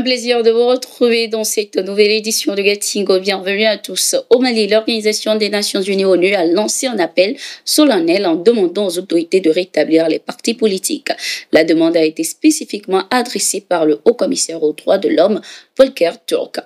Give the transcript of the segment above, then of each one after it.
plaisir de vous retrouver dans cette nouvelle édition de Gatingo. Bienvenue à tous. Au Mali, l'Organisation des Nations Unies ONU a lancé un appel solennel en demandant aux autorités de rétablir les partis politiques. La demande a été spécifiquement adressée par le haut-commissaire aux droits de l'homme, Volker Türk.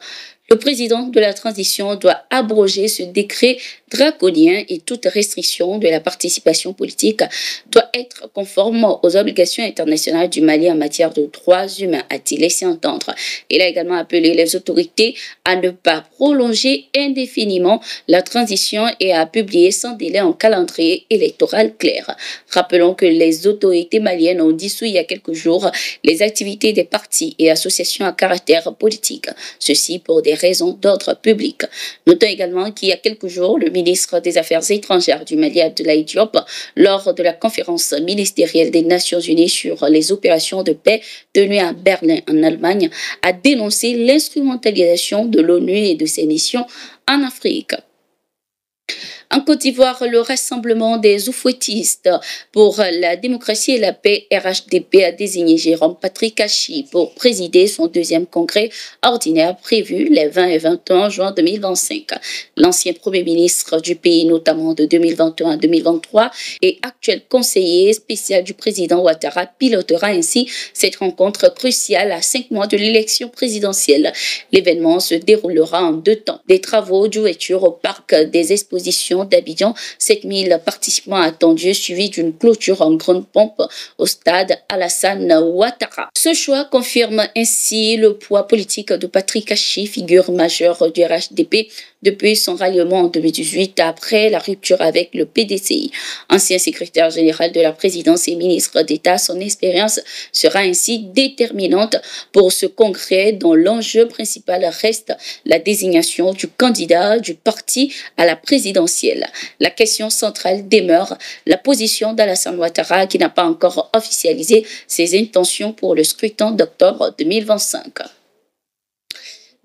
Le président de la transition doit abroger ce décret draconien et toute restriction de la participation politique doit être conforme aux obligations internationales du Mali en matière de droits humains, a-t-il laissé entendre. Il a également appelé les autorités à ne pas prolonger indéfiniment la transition et à publier sans délai un calendrier électoral clair. Rappelons que les autorités maliennes ont dissous il y a quelques jours les activités des partis et associations à caractère politique. Ceci pour des raisons d'ordre public. Notons également qu'il y a quelques jours, le ministre des Affaires étrangères du Mali, Abdoulaye Diop, lors de la conférence ministérielle des Nations Unies sur les opérations de paix tenue à Berlin, en Allemagne, a dénoncé l'instrumentalisation de l'ONU et de ses missions en Afrique. En Côte d'Ivoire, le Rassemblement des oufouettistes pour la démocratie et la paix, RHDP, a désigné Jérôme Patrick Achi pour présider son deuxième congrès ordinaire prévu les 20 et 21 juin 2025. L'ancien Premier ministre du pays, notamment de 2021 à 2023, et actuel conseiller spécial du président Ouattara, pilotera ainsi cette rencontre cruciale à 5 mois de l'élection présidentielle. L'événement se déroulera en 2 temps. Des travaux d'ouverture au parc des expositions d'Abidjan, 7000 participants attendus, suivi d'une clôture en grande pompe au stade Alassane Ouattara. Ce choix confirme ainsi le poids politique de Patrick Achi, figure majeure du RHDP depuis son ralliement en 2018 après la rupture avec le PDCI. Ancien secrétaire général de la présidence et ministre d'État, son expérience sera ainsi déterminante pour ce congrès dont l'enjeu principal reste la désignation du candidat du parti à la présidentielle. La question centrale demeure la position d'Alassane Ouattara qui n'a pas encore officialisé ses intentions pour le scrutin d'octobre 2025.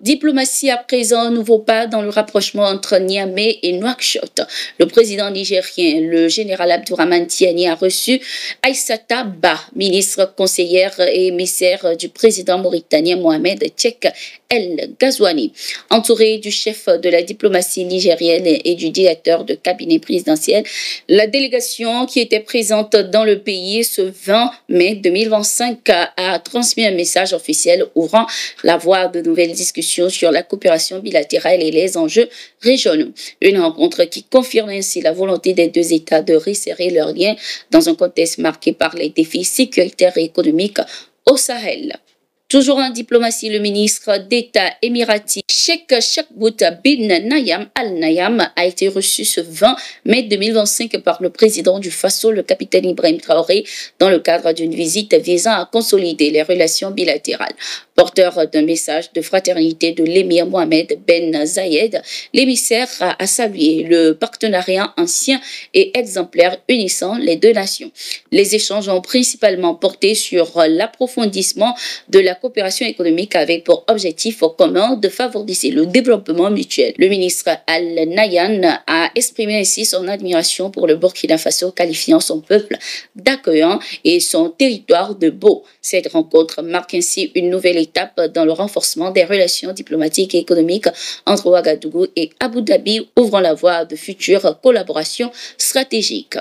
Diplomatie à présent, un nouveau pas dans le rapprochement entre Niamey et Nouakchott. Le président nigérien, le général Abdourahmane Tiani, a reçu Aïssata Ba, ministre conseillère et émissaire du président mauritanien Mohamed Tchek El Ghazouani. Entouré du chef de la diplomatie nigérienne et du directeur de cabinet présidentiel, la délégation qui était présente dans le pays ce 20 mai 2025 a transmis un message officiel ouvrant la voie à de nouvelles discussions sur la coopération bilatérale et les enjeux régionaux. Une rencontre qui confirme ainsi la volonté des deux États de resserrer leurs liens dans un contexte marqué par les défis sécuritaires et économiques au Sahel. Toujours en diplomatie, le ministre d'État émirati Sheikh Chakbout bin Nayam Al Nayam a été reçu ce 20 mai 2025 par le président du Faso, le capitaine Ibrahim Traoré, dans le cadre d'une visite visant à consolider les relations bilatérales. Porteur d'un message de fraternité de l'émir Mohamed Ben Zayed, l'émissaire a salué le partenariat ancien et exemplaire unissant les deux nations. Les échanges ont principalement porté sur l'approfondissement de la coopération économique avec pour objectif commun de favoriser le développement mutuel. Le ministre Al-Nayan a exprimé ainsi son admiration pour le Burkina Faso, qualifiant son peuple d'accueillant et son territoire de beau. Cette rencontre marque ainsi une nouvelle étape dans le renforcement des relations diplomatiques et économiques entre Ouagadougou et Abu Dhabi, ouvrant la voie à de futures collaborations stratégiques.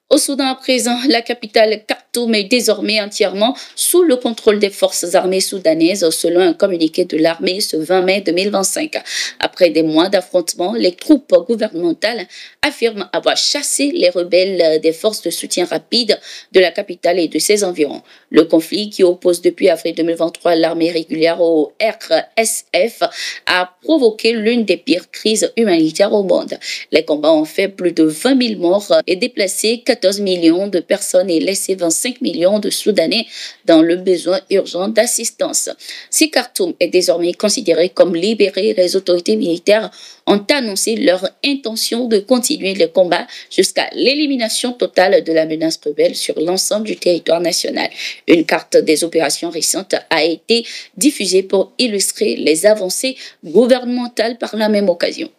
Au Soudan à présent, la capitale Khartoum est désormais entièrement sous le contrôle des forces armées soudanaises, selon un communiqué de l'armée ce 20 mai 2025. Après des mois d'affrontements, les troupes gouvernementales affirment avoir chassé les rebelles des forces de soutien rapide de la capitale et de ses environs. Le conflit qui oppose depuis avril 2023 l'armée régulière au RSF a provoqué l'une des pires crises humanitaires au monde. Les combats ont fait plus de 20 000 morts et déplacé 14 millions de personnes et laissé 25 millions de Soudanais dans le besoin urgent d'assistance. Si Khartoum est désormais considéré comme libéré, les autorités militaires ont annoncé leur intention de continuer le combat jusqu'à l'élimination totale de la menace rebelle sur l'ensemble du territoire national. Une carte des opérations récentes a été diffusée pour illustrer les avancées gouvernementales par la même occasion.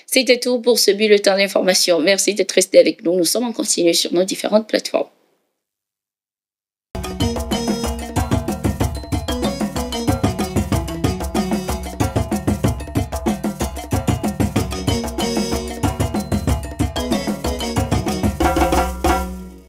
C'était tout pour ce bulletin d'information. Merci d'être resté avec nous. Nous sommes en continu sur nos différentes plateformes.